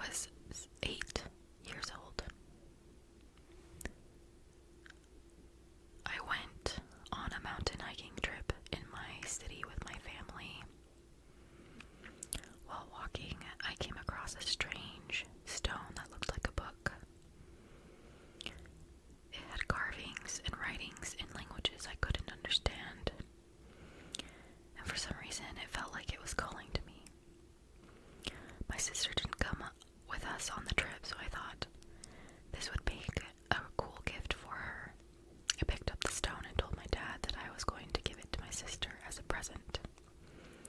was 8 years old. I went on a mountain hiking trip in my city with my family. While walking, I came across a strange stone that looked like a book. It had carvings and writings in languages I couldn't understand, and for some reason it felt like it was calling to me. My sister didn't come with us on the trip, so I thought this would make a cool gift for her. I picked up the stone and told my dad that I was going to give it to my sister as a present.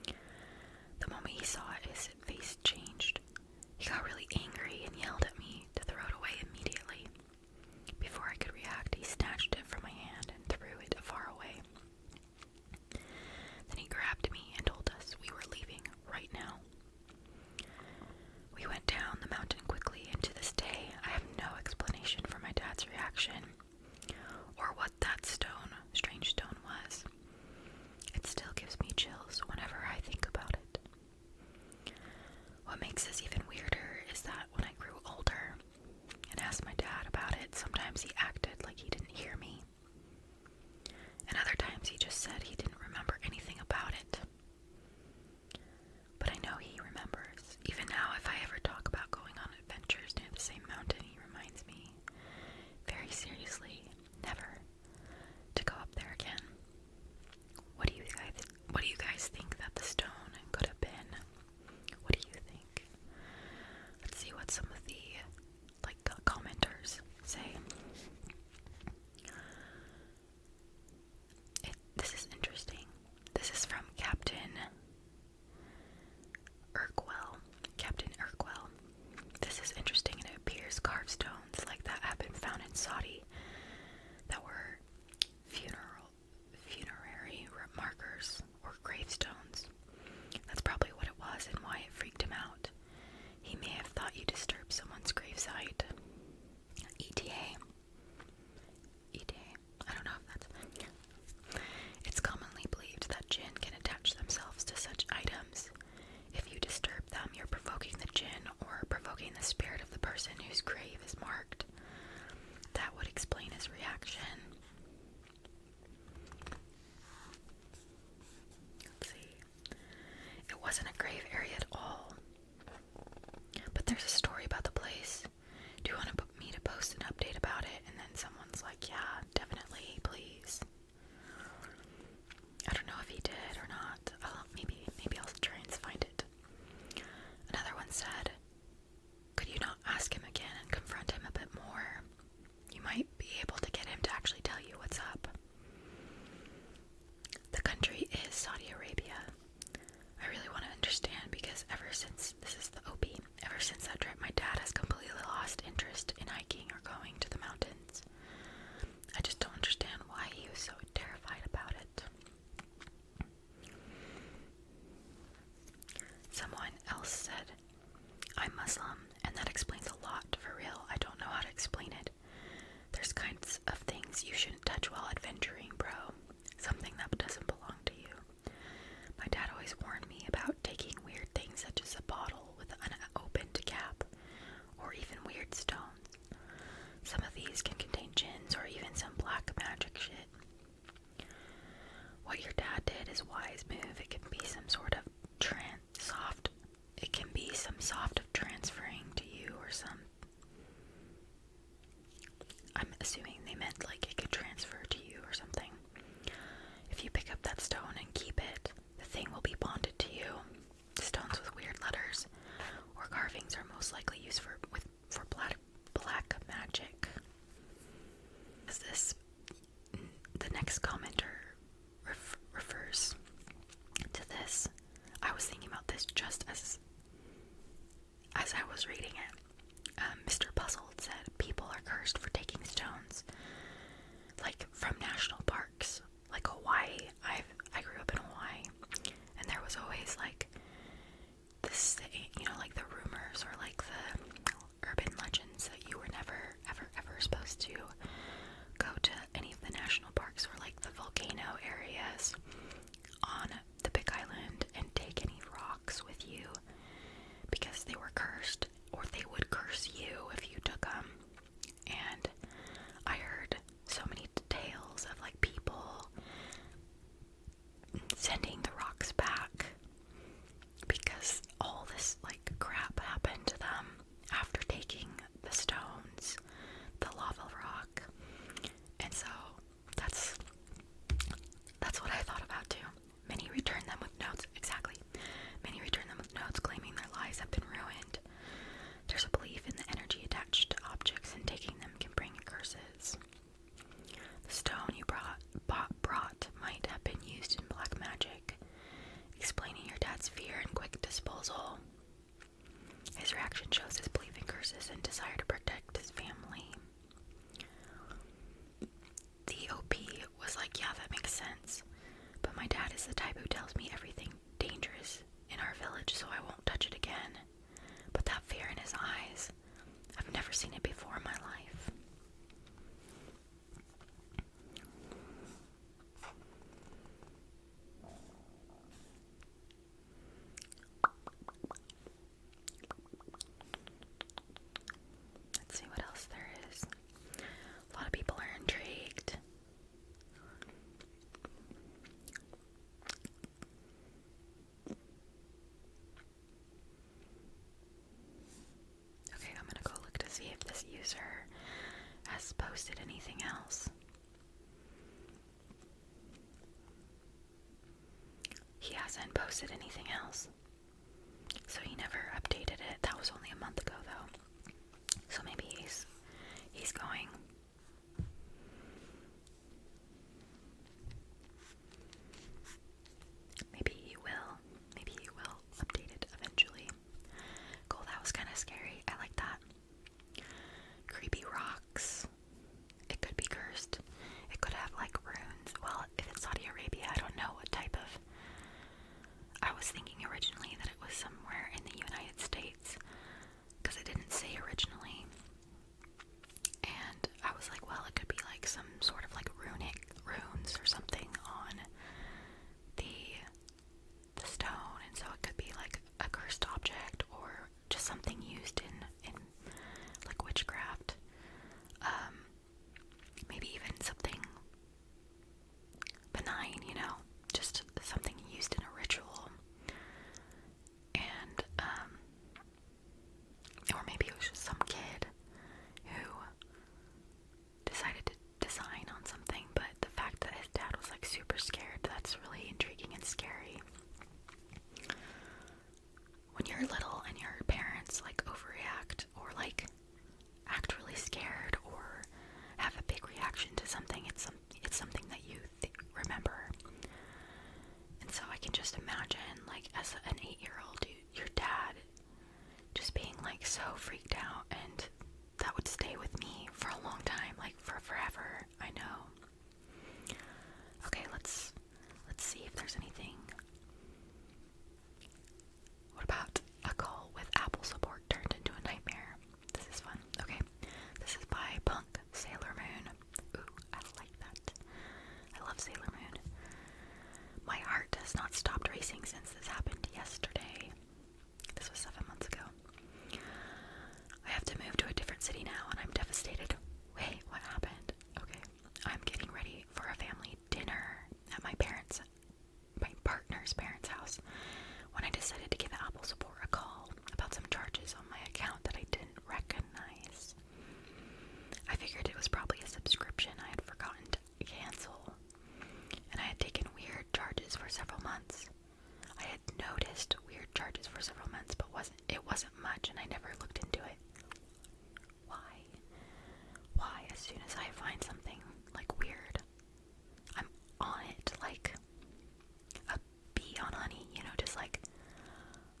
The moment he saw it, his face changed. He got really angry and yelled at me to throw it away immediately. Before I could react, he snatched it from my hand and threw it far away. Then he grabbed me and told us we were leaving right now. We went down the mountain quickly, and to this day, I have no explanation for my dad's reaction or what that strange stone was. It still gives me chills whenever I think about it. What makes this even weirder is that when I grew older and asked my dad about it, sometimes he acted like he didn't hear me, and other times he just said he didn't remember anything about it. But I know he remembers. Even now, if I ever talk about going on adventures near the same mountain, he reminds me very seriously never to go up there again. What do you guys think that the stone could have been? What do you think? Let's see what some of the commenters say. This is interesting. This is from Captain Urquell. This is interesting, and it appears carved stones like that have been found in Saudi that were funerary markers or gravestones. That's probably what it was and why it freaked him out. He may have thought you disturbed someone's gravesite. ETA. I don't know if that's... It's commonly believed that jinn can attach themselves to such items. If you disturb them, you're provoking the jinn or provoking the spirit of the person whose grave is marked. That would explain his reaction. Let's see. It wasn't a grave area at all. But there's a story about the place. Do you want me to post an update about it? And then someone's like, yeah, definitely, please. I don't know if he did or not. Maybe I'll try and find it. Another one said, could you not ask him again and confront him a bit more? You might be able to get him to actually tell you what's up. The country is Saudi Arabia. I really want to understand because ever since that trip, my dad has completely lost interest in hiking or going to the mountains. I just don't understand why he was so terrified about it. Someone else said, I'm Muslim, and that explains a lot, for real. I don't know how to explain it. There's kinds of things you shouldn't touch while adventuring, bro. Something that doesn't belong to you. My dad always warned me about taking weird things such as a bottle with an unopened cap, or even weird stones. Some of these can contain jinns or even some black magic shit. What your dad did is a wise move. It can be some sort of soft of transferring to you, or some... I'm assuming they meant like it could transfer to you or something. If you pick up that stone and keep it, the thing will be bonded to you. Stones with weird letters or carvings are most likely used for black magic. The next commenter refers to this. I was thinking about this just as I was reading it. Mr. Puzzled said people are cursed for taking stones, like from national parks, like Hawaii. I grew up in Hawaii, and there was always like this, like the rumors or like the urban legends that you were never ever supposed to go to any of the national parks or like the volcano areas on the Big Island and take any rocks with you because they were cursed, or or they would curse you if you took them. And I heard so many tales of like people sending the rocks back because all this like crap happened to them after taking the stones, the lava rock. And so that's what I thought about too. Many return them with notes. Exactly. Many return them with notes claiming their lives have been ruined. There's a belief in the energy attached to objects, and taking them can bring curses. The stone you brought might have been used in black magic, explaining your dad's fear and quick disposal. His reaction shows his belief in curses and desire to protect his family. The OP was like, yeah, that makes sense. But my dad is the type who tells me everything dangerous in our village, so I won't touch it again. But that fear in his eyes, I've never seen it before in my life. Let's see what else there is. A lot of people are intrigued. Okay, I'm gonna go look to see if this user has posted anything else. He hasn't posted anything else. So he never updated it. That was only a month ago though. So maybe he's going. Maybe he will update it eventually. Cool, that was kind of scary. I like that. Creepy rocks. It could be cursed. It could have like runes. Well, if it's Saudi Arabia, I don't know what type of. I was thinking originally that it was somewhere in the United States, because it didn't say originally. And I was like, well, it could be like some sort of like runes or something on the stone, and so it could be like a cursed object or just something used in like witchcraft. Maybe even something benign, just something used in a ritual. And or maybe it was just some kid who decided to design on something, but the fact that his dad was like super scared, that's really intriguing and scary. When you're little and your parents like overreact or like act really scared or have a big reaction to something, it's something that you remember. And so I can just imagine, like, as an 8-year-old, your dad just being like so freaked out, and that would stay with me for a long time, like for forever. I know. Okay, let's see if there's anything. What about a call with Apple support turned into a nightmare? This is fun. Okay, this is by Punk Sailor Moon. Ooh, I like that. I love Sailor Moon. My heart has not stopped racing since this happened yesterday. This was 7 months ago. I have to move to a different city now, and I'm devastated. Wait, what happened? Okay, I'm getting ready for a family dinner at my partner's parents' house when I decided to give Apple support a call about some charges on my account that I didn't recognize. I figured it was probably a subscription I had forgotten to cancel, and I had taken weird charges for several months. I had noticed weird charges for several months, but it wasn't much, and I never looked into it. Why? As soon as I find something like weird, I'm on it like a bee on honey, just like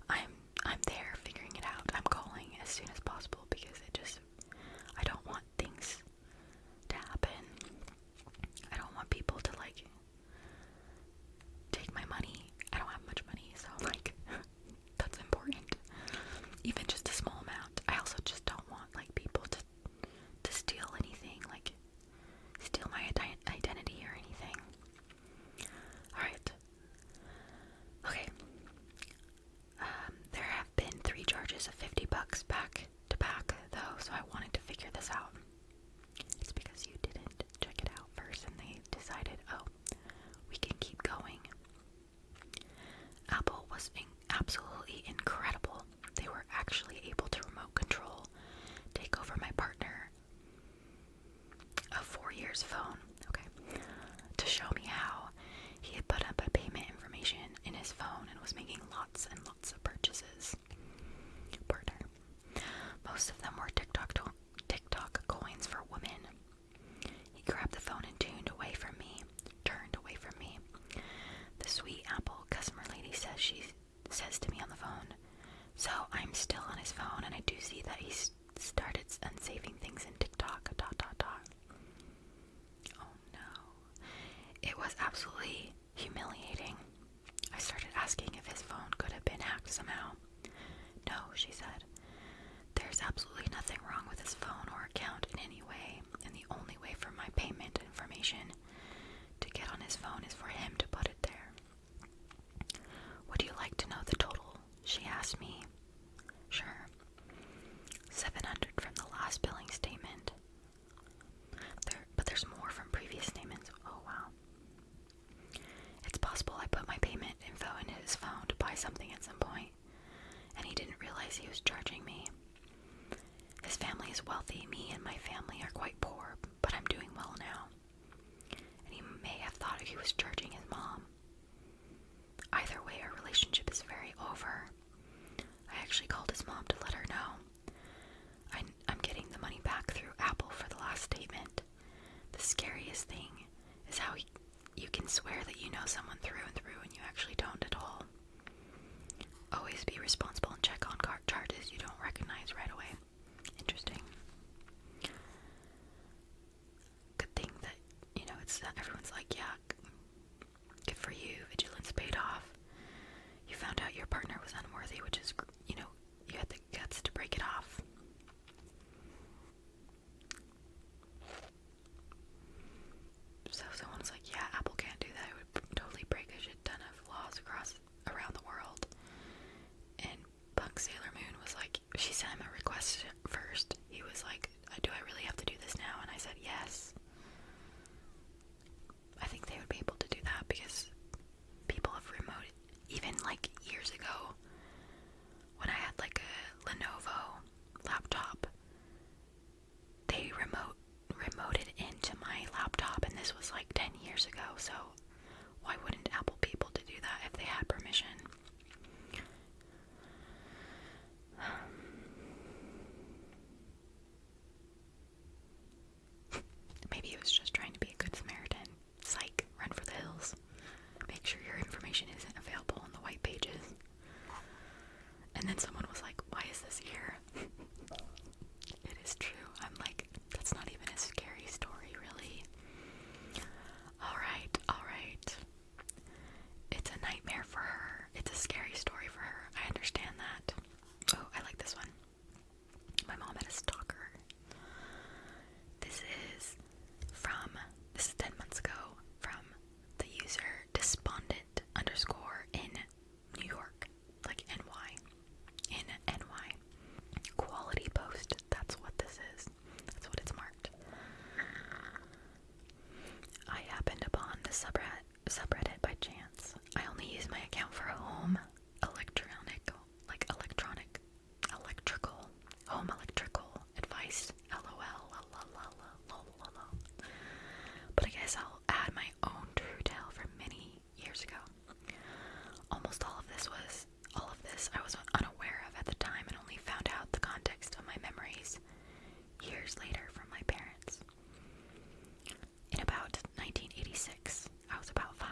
I'm there figuring it out. I'm calling as soon as possible because I don't want things to happen. I don't want people to like take my money. I don't have much money, so like that's important. Even just a small amount. I also just don't want like people to steal anything, like steal my identity or anything. Alright. Okay. There have been 3 charges of $50 back and I do see that he started unsaving things in TikTok, ... Oh no. It was absolutely humiliating. I started asking if his phone could have been hacked somehow. No, she said. There's absolutely nothing wrong with his phone or account in any way, and the only way for my payment information to get on his phone is for him to put it there. Would you like to know the total? She asked me. Sure. $700 from the last billing statement. But there's more from previous statements. Oh wow. It's possible I put my payment info into his phone to buy something at some point, and he didn't realize he was charging me. His family is wealthy. Me and my family are quite poor, but I'm doing well now. And he may have thought he was charging his mom. Either way, our relationship is very over. I actually called his mom to let her know. I'm getting the money back through Apple for the last statement. The scariest thing is how you can swear that you know someone through and through and you actually don't at all. Always be responsible and check on card charges you don't recognize right away. Interesting. Good thing that, it's everyone's like, yeah, good for you, vigilance paid off. You found out your partner was unworthy, which is, you had the guts to break it off. So someone's like, yeah, Apple can't do that. It would totally break a shit ton of laws around the world. And Punk Sailor Moon was like, she sent him a request first. He was like, do I really have to do this now? And I said, yes. I think they would be able to do that because people have remoted, even like years ago, when I had like a Lenovo laptop, they remoted into my laptop, and this was like 10 years ago, so why wouldn't Apple be able to do that if they had permission? Maybe it was just trying to be a good Samaritan. Psych, run for the hills. Make sure your information isn't available on the white pages. And then someone was like, why is this here? It is true. I'm like, that's not even a scary story, really. Alright. It's a nightmare for her. It's a scary story for her. I understand that. Oh, I like this one. My mom had a stalker. This is 10 months ago, from the user despondent _ in New York, like NY. In NY. Quality post. That's what this is. That's what it's marked. I happened upon the subreddit by chance. I only use my account for home electrical advice. LOL. But I guess I'll add my own true tale from many years ago. Almost all of this I was unaware of at the time, and only found out the context of my memories years later from my parents. In about 1986, I was about 5.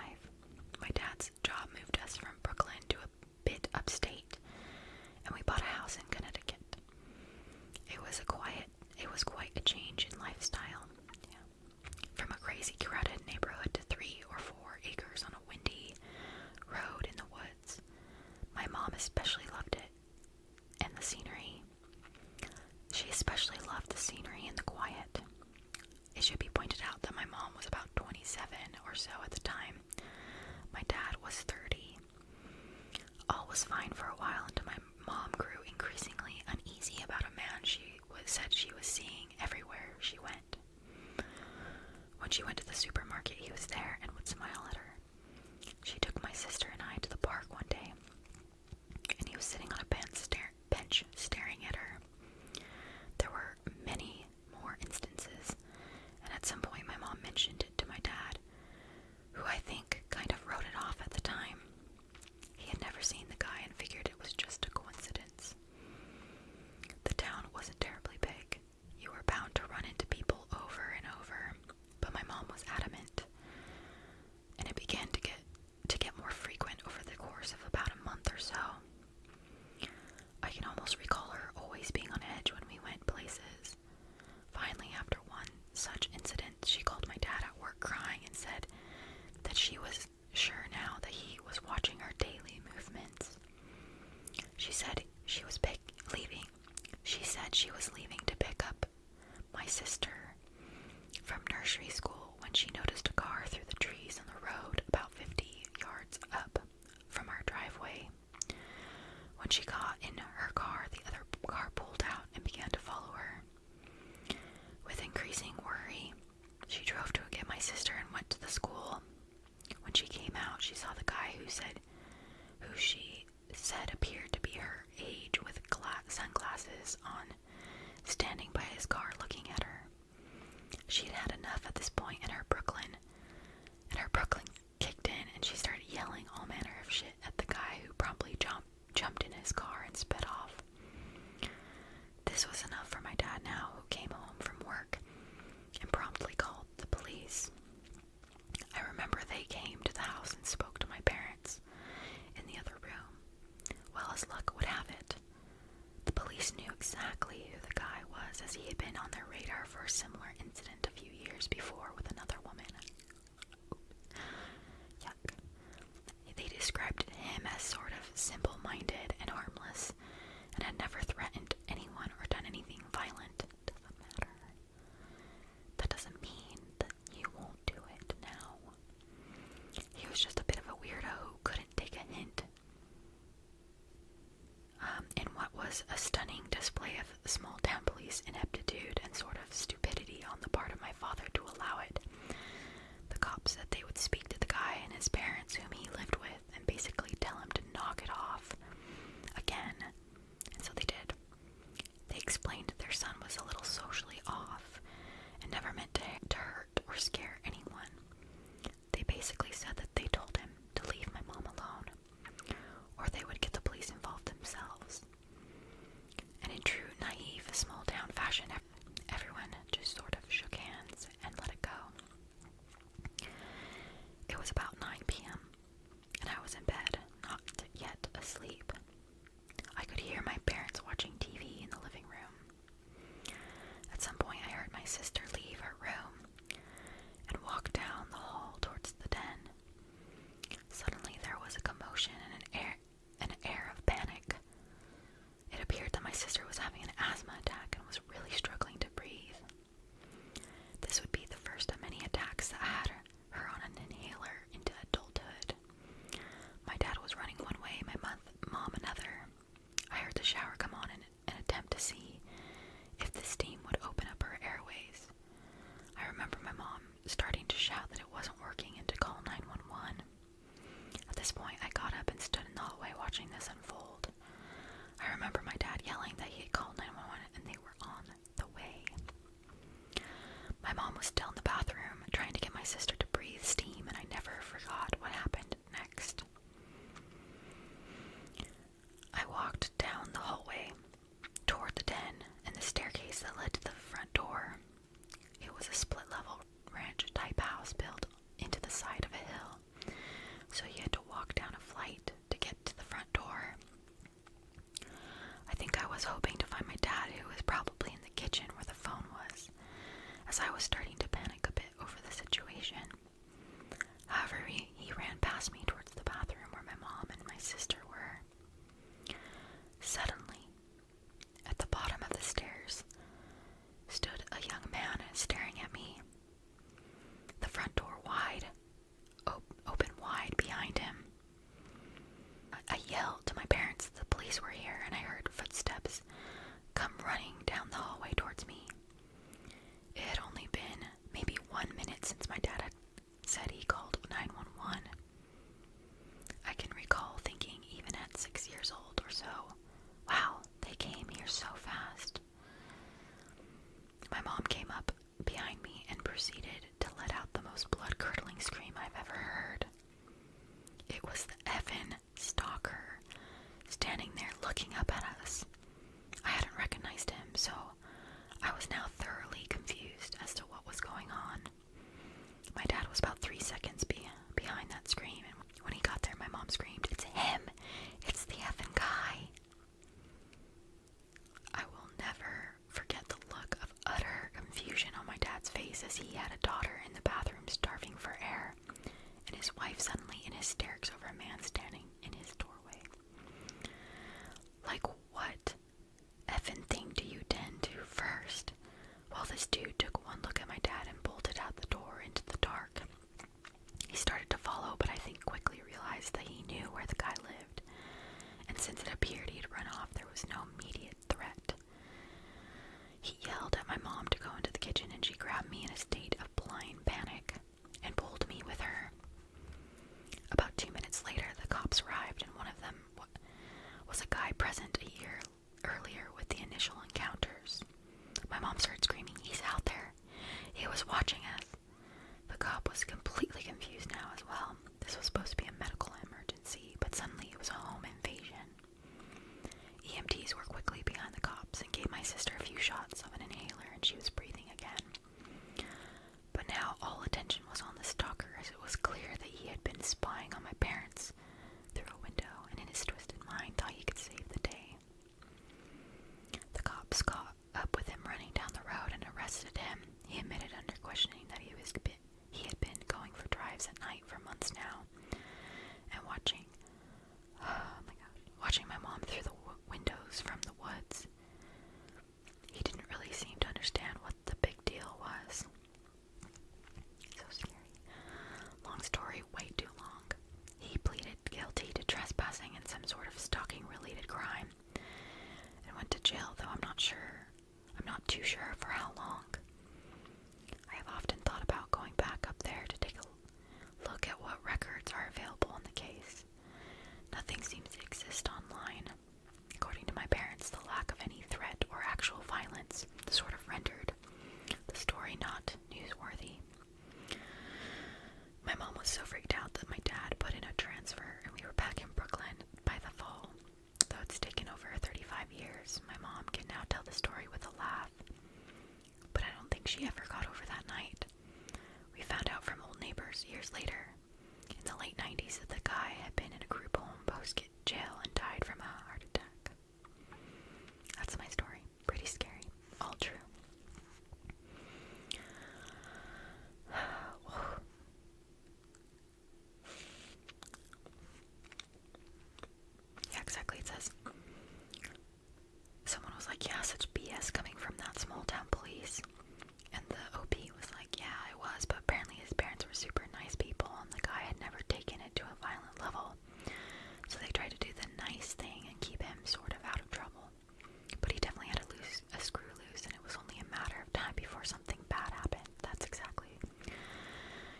My dad's job moved us from Brooklyn to a bit upstate, and we bought a house in Connecticut. It was quite a change in lifestyle. Yeah. From a crazy crowded neighborhood to 3 or 4 acres on a windy road in the woods. My mom especially loved it, and the scenery. She especially loved the scenery and the quiet. It should be pointed out that my mom was about 27 or so at the time. My dad was 30. All was fine for a while until my mom grew increasingly uneasy about a man said she was seeing everywhere she went. When she went to the supermarket, he was there and would smile at her. She took my sister and I to the park one day, and he was sitting on a bench staring at her. There were many more instances, and at some point my mom mentioned it to my dad, who I think kind of wrote it off at the time. He had never seen the guy and figured it was just a coincidence. The town wasn't terribly big. You were bound to run into people over and over, but my mom was adamant, and it began to get more frequent over the course of about a month or so. I can almost recall her always always being on edge when we went places. Finally, after one such incident, she called my dad at work crying and said that she was sure now that he was watching her daily movements. She said she was leaving to pick up my sister from nursery school when she noticed a car through the trees on the road about 50 yards up from our driveway. When she got in her car, the other car pulled out and began to follow her. With increasing worry, she drove to get my sister and went to the school. When she came out, she saw the guy who she said appeared to be her age with sunglasses on, standing by his car looking at her. She had had enough at this point, and her Brooklyn kicked in, and she started yelling all manner of shit at the guy, who promptly jumped in his car and sped off. This was enough for my dad now, who came home from work and promptly called the police. I remember they came to the house and spoke to my parents in the other room. Well, as luck would have it, the police knew exactly who the guy was, as he had been on their radar for a similar incident a few years before with another woman. Yuck. They described him as sort of simple-minded and harmless, and had never threatened anyone or done anything violent. Doesn't matter. That doesn't mean that you won't do it now. He was just a bit of a weirdo who couldn't take a hint. In what was a stunning display of small-town police ineptitude and sort of stupidity on the part of my father to allow it, the cops said they would speak to the guy and his parents, whom he lived with, and basically tell him to knock it off again. And so they did. They explained their son was a little socially off and never meant to hurt or scare anyone. They basically said that they told him to leave my mom alone, or they would get the police involved themselves. And in true naive small-town fashion, everyone just sort of shook hands and let it go. It was about 9 p.m., and I was in bed, not yet asleep. I could hear my parents watching TV in the living room. At some point, I heard my sister leave her room and walk down the hall towards the den. Suddenly, there was a commotion and an air of panic. It appeared that my sister was having an asthma attack and was really struggling to breathe. This would be the first of many attacks that had her on an inhaler into adulthood. My dad was running one way, my mom another. I heard the shower come on in an attempt to see if the steam would open up her airways. I remember my mom starting to shout that it wasn't working and to call 911. At this point, I got up and stood in the hallway watching this unfold. I remember my dad yelling that he had called 911 and they were on the way. My mom was still in the bathroom trying to get my sister to breathe steam, and I never forgot what happened next. I walked down the hallway toward the den and the staircase that led to the front door. It was a split-level ranch-type house built into the side of a hill, so you had to walk down a flight to get to the front door. I think I was hoping to find my dad, who was probably in the kitchen where the phone was, as I was starting to panic a bit over the situation. However, he ran past me towards the bathroom where my mom and my sister were. Suddenly, at the bottom of the stairs, stood a young man staring at me. The front door open wide behind him. I yelled to my parents that the police were here, and I heard footsteps come running down the hallway towards me. It had only been maybe 1 minute since my dad had said he called 911. I can recall thinking, even at 6 years old or so, wow, they came here so fast. My mom came up behind me and proceeded to let out the most blood-curdling scream I've ever heard. It was the effing stalker, standing there looking up at us. I hadn't recognized him, so I was now thoroughly confused as to what was going on. My dad was about 3 seconds behind that scream, and when he got there, my mom screamed, "It's him! It's the effing guy!" I will he had a daughter in the bathroom starving for air, and his wife suddenly in hysterics over a man standing in his doorway. Like, what effing thing do you tend to first? Well, this dude took one look at my dad and bolted out the door into the dark. He started to follow, but I think quickly realized that he knew where the guy lived, and since it appeared he'd run off, there was no immediate threat. He yelled at my mom to go into the kitchen, and she grabbed me in a state of blind panic and pulled me with her. About 2 minutes later, the cops arrived, and one of them was a guy present a year earlier with the initial encounters. My mom started screaming, "He's out there! He was watching us!" The cop was completely confused now as well. This was supposed to be a medical emergency, but suddenly it was a home invasion. EMTs were quickly behind the cops and gave my sister a few shots of an inhaler, and she was breathing again. But now all attention was on the stalker, as it was clear that he had been spying on my parents through a window, and in his twisted mind thought he could save the day. The cops caught up with him running down the road and arrested him. He admitted under questioning that he had been going for drives at night for months now, and watching my mom through the windows from the woods. He didn't really seem to understand what the big deal was. So scary. Long story, way too long. He pleaded guilty to trespassing and some sort of stalking-related crime, and went to jail, though I'm not too sure for how long. I have often thought about going back up there to take a look at what records are available on the case. Nothing seems to exist online. According to my parents, the lack of any threat or actual violence sort of rendered the story not newsworthy. My mom was so freaked out that my dad put in a transfer, and we were back in Brooklyn by the fall. Though it's taken over 35 years, my mom can now tell the story with a laugh. But I don't think she ever got over that night. We found out from old neighbors years later, in the late 90s, that the guy had been in a group home post-jail and died from a heart attack. That's my story. Pretty scary. All true. Yeah, exactly. It says, someone was like, "Yeah, such BS coming from that small town police." And the OP was like, "Yeah, it was, but apparently his parents were super nice people, and the guy had never taken it to a violent level. So they tried to do the nice thing and keep him sort of out of trouble. But he definitely had a screw loose, and it was only a matter of time before something bad happened." That's exactly.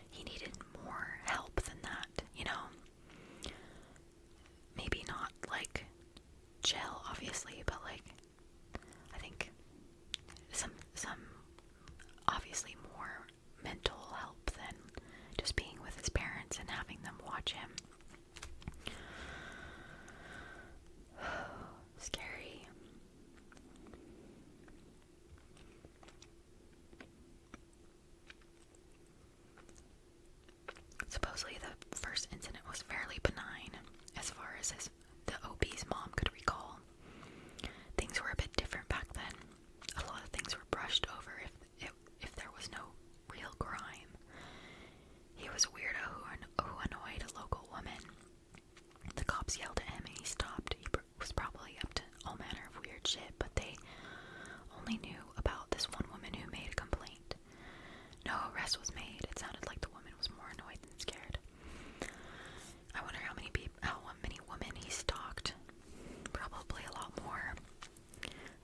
He needed more help than that, you know? Maybe not like jail, obviously, but like, I think some obviously more mental help than just being with his parents and having them watch him. Scary. Supposedly the first incident was fairly benign, as far as the OP's mom could recall. Things were a bit different back then. A lot of things were brushed over if there was no real crime. He was a weirdo who annoyed a local woman. The cops yelled at him and he stopped. He was probably up to all manner of weird shit, but they only knew about this one woman who made a complaint. No arrest was made. It sounded like the woman was more annoyed than scared. I wonder how many women he stalked. Probably a lot more.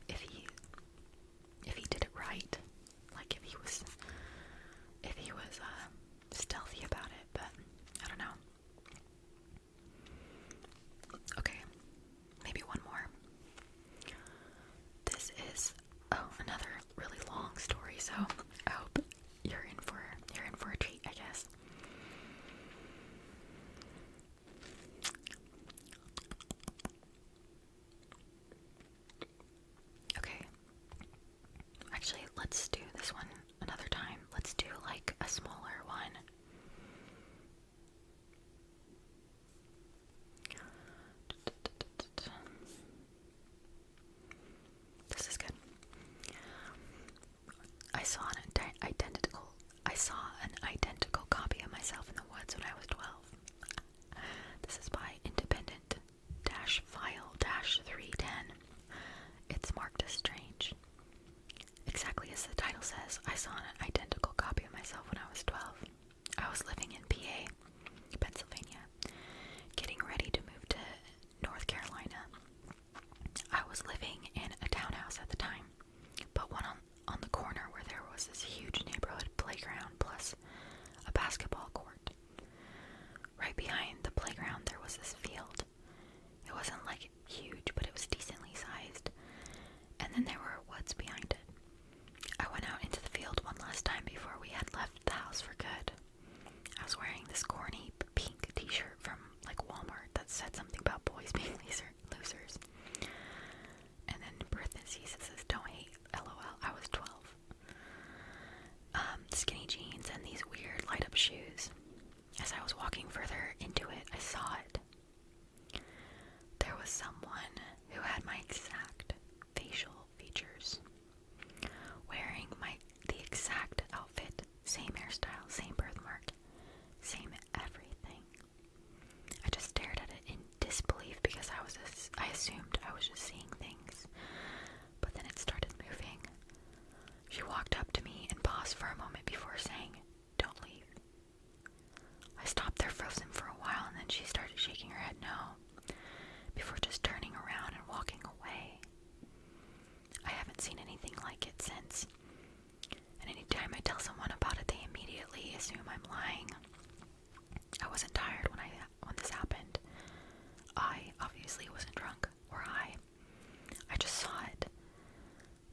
If he did it right, like if he was stealthy about it, but I don't know. Okay, maybe one more. This is another really long story, so I hope you're in for a treat, I guess. Okay. Actually, let's do this one another time. Let's do like a smaller one. This is good. I saw an saw an identical copy of myself in the woods when I was 12. This is by Independent-File-310. It's marked as strange. Exactly as the title says, I saw an identical copy of myself when I was 12. I was living in PA, Pennsylvania, getting ready to move to North Carolina. I was living in a townhouse at the time, but one on the corner where there was this huge neighborhood playground plus a basketball court. Right behind the playground there was this field. It wasn't like huge, but it was decently sized. And then there were woods behind it. I went out into the field one last time before we had left the house for good. I was wearing this corny pink t-shirt from like Walmart that said something about boys being losers. And then in parentheses it says, don't hate, LOL. I was 12. Skinny jeans and these weird light up shoes. As I was walking further into it, I saw it. There was someone who had my exact facial features, wearing the exact outfit, same hairstyle, same birthmark, same everything. I just stared at it in disbelief because I assumed I was just seeing things, but then it started moving. She walked up to me and paused for a moment before saying, "Don't leave." I stopped there frozen for a while, and then she started shaking her head no, before just turning around and walking away. I haven't seen anything like it since, and anytime I tell someone about it, they immediately assume I'm lying. I wasn't tired when this happened. I obviously wasn't drunk or high. I just saw it.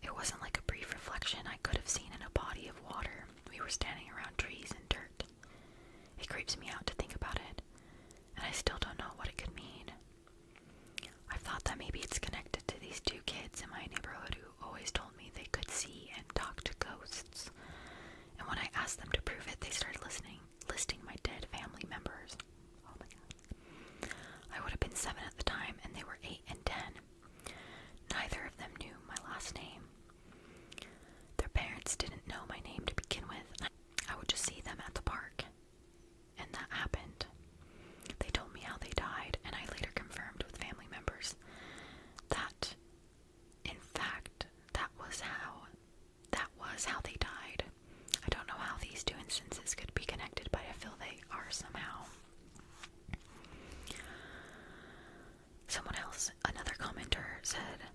It wasn't like a brief reflection I could have seen in a body of water. We were standing around trees and dirt. It creeps me out to think about it, and I still don't know what it could mean. I thought that maybe it's connected to these two kids in my neighborhood who always told me they could see and talk to ghosts. And when I asked them to prove it, they started listing my dead family members. Oh my god. I would have been 7 at the time, and they were 8 and 10. Neither of them knew my last name. Their parents didn't know my name to begin with. I would just see them at the park. And that happened. They told me how they died, and I later confirmed with family members that, in fact, that was how they died. I don't know how these two instances could be connected, but I feel they are somehow. Someone else, another commenter, said,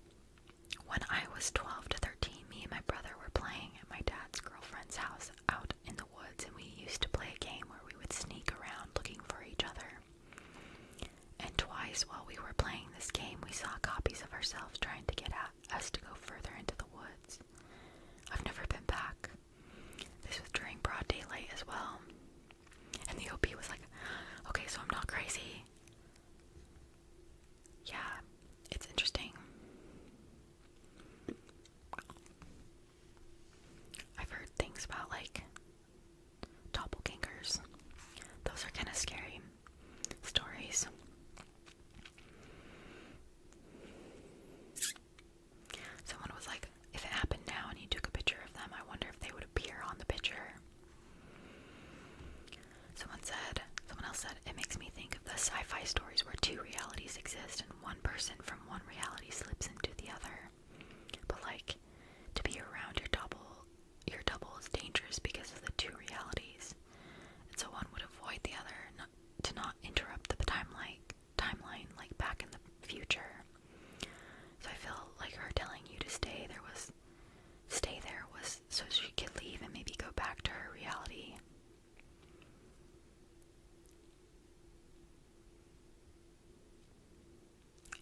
when I was 12 to 13, me and my brother were playing at my dad's girlfriend's house out in the woods, and we used to play a game where we would sneak around looking for each other. And twice while we were playing this game, we saw copies of ourselves trying to get us to go further into the woods. I've never been back. This was during broad daylight as well. And the OP was like, okay, so I'm not crazy. Yeah, it's interesting. I've heard things about like doppelgangers. Those are kind of scary stories. Someone was like, if it happened now and you took a picture of them, I wonder if they would appear on the picture. Someone else said, it makes me think of the sci-fi stories where two realities exist and one person from one reality slips into the other. But like, to be around your double is dangerous because of the two realities. And so one would avoid the other to not interrupt the timeline like back in the future. So I feel like her telling you to stay there was so she could leave and maybe go back to her reality.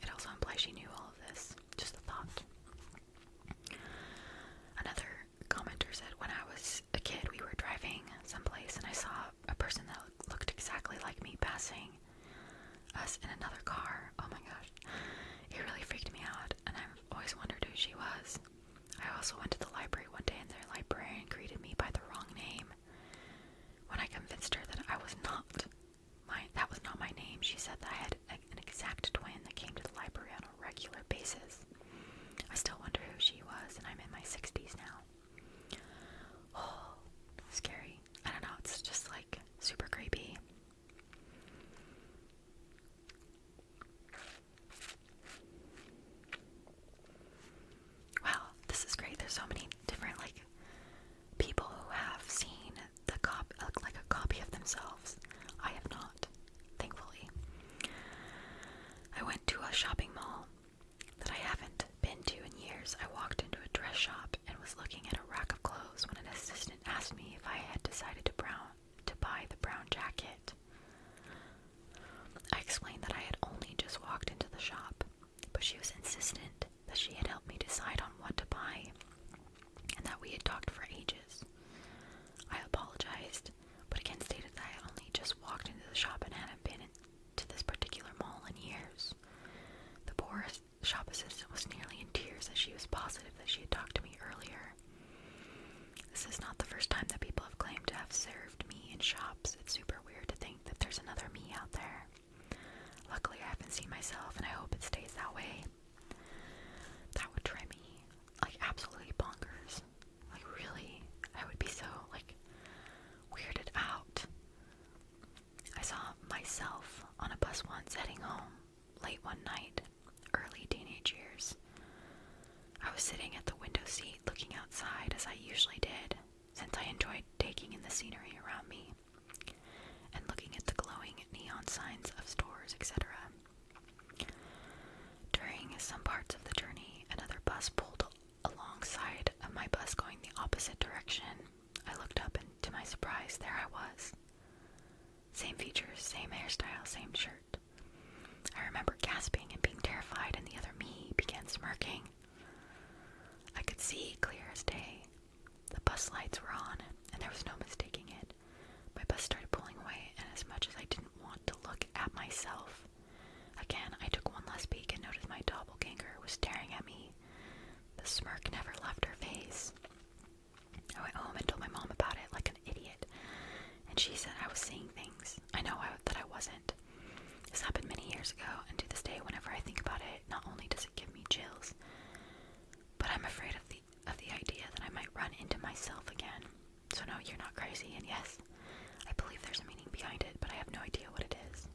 It also implies she knew all of this. Just a thought. Another commenter said, when I was a kid, we were driving someplace and I saw a person that looked exactly like me passing us in another car. Oh my gosh. It really freaked me out, and I've always wondered who she was. I also went to the library one day and their librarian greeted me by the wrong name. When I convinced her that that was not my name, she said that I had an exact twin that came to the library on a regular basis. I still wonder who she was, and I'm in my 60s now. Oh, scary. see myself, and I hope it stays that way. That would drive me, like, absolutely bonkers. Like, really, I would be so, like, weirded out. I saw myself on a bus once heading home late one night, early teenage years. I was sitting at the window seat looking outside as I usually did, since I enjoyed taking in the scenery around me and looking at the glowing neon signs of stores, etc. During some parts of the journey, another bus pulled alongside of my bus going the opposite direction. I looked up and to my surprise, there I was. Same features, same hairstyle, same shirt. I remember gasping and being terrified, and the other me began smirking. I could see clear as day. The bus lights were on, and there was no mistaking it. My bus started pulling away, and as much as I didn't want to look at myself, again, I took one last peek and noticed my doppelganger was staring at me. The smirk never left her face. I went home and told my mom about it like an idiot, and she said I was seeing things. I know that I wasn't. This happened many years ago, and to this day, whenever I think about it, not only does it give me chills, but I'm afraid of the idea that I might run into myself again. So no, you're not crazy, and yes, I believe there's a meaning behind it, but I have no idea what it is.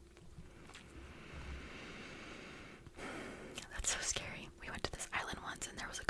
That's so scary. We went to this island once, and there was a